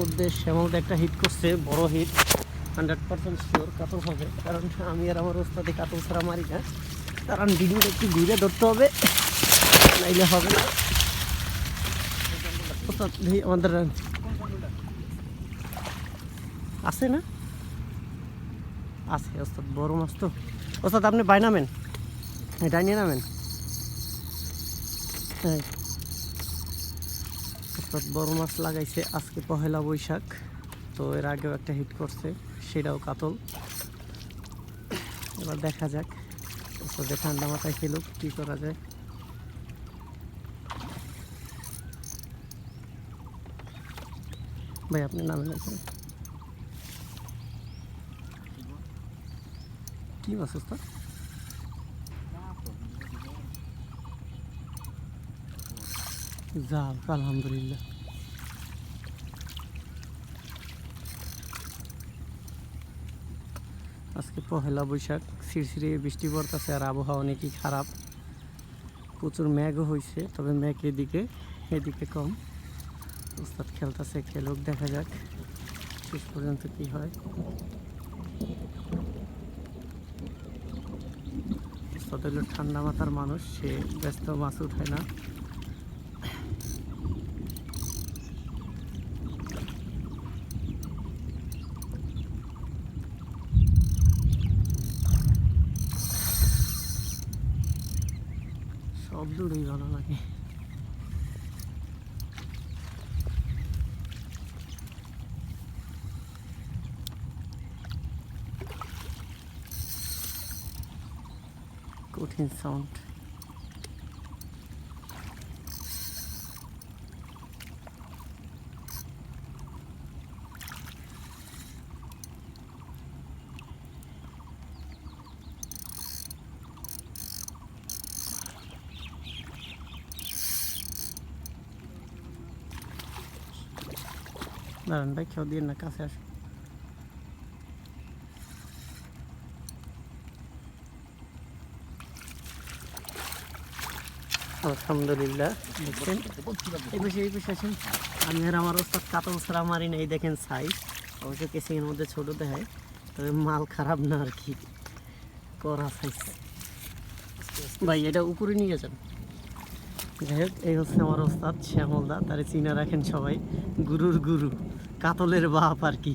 মধ্যে শ্যামলদা একটা হিট করছে, বড় হিট, 100% শিওর কাতল হবে। কারণ আমি আর আমার ওস্তাদে কাতল ছাড়া মারি না। কারণ ভিডিওটা একটু ঘুরে ধরতে হবে, নাইলে হবে না। ওস্তাদ আমাদের আছে না, আছে ওস্তাদ, বড় মাছ তো। ওস্তাদ আপনি বাই নামেন, এটাই নিয়ে নামেন। হ্যাঁ, ওস্তাদ বড় মাছ লাগাইছে আজকে পহেলা বৈশাখ। তো এর আগেও একটা হিট করছে, সেটাও কাতল। এবার দেখা যাক, ওস্তাদে ঠান্ডা মাথায় খেলুক, কী করা যায়। ভাই আপনি নামেন এখানে। কি মাছ ওস্তাদ? যাক আলহামদুলিল্লাহ। আজকে পহেলা বৈশাখ, শিরশিরে বৃষ্টি পড়তেছে আর আবহাওয়া অনেকই খারাপ। প্রচুর মেঘও হয়েছে, তবে মেঘ এদিকে কম। ওস্তাদ খেলতেছে, খেলুক, দেখা যাক শেষ পর্যন্ত কি হয়। ওস্তাদ হলো ঠান্ডা মাথার মানুষ, সে ব্যস্ত মাছ উঠায় না। সব দূরেই ভালো লাগে। কঠিন সাউন্ড। দাঁড়ান ভাই, খেয়াল দিয়ে না, কাছে আসুন। আলহামদুলিল্লাহ, দেখছেন এই পেশে আছেন। আমি আর আমার ওস্তাদ কাতল ছাড়া মারি না। এই দেখেন সাইজ, অবশ্য কেসিংয়ের মধ্যে ছোট দেখায়, তবে মাল খারাপ না আর কি, করা সাইজ। ভাই এটা উপরে নিয়ে যান। যাই হোক, এই হচ্ছে আমার ওস্তাদ শ্যামলদা, তারে চিনা রাখেন সবাই, গুরুর গুরু, কাতলের বাপ আর কি।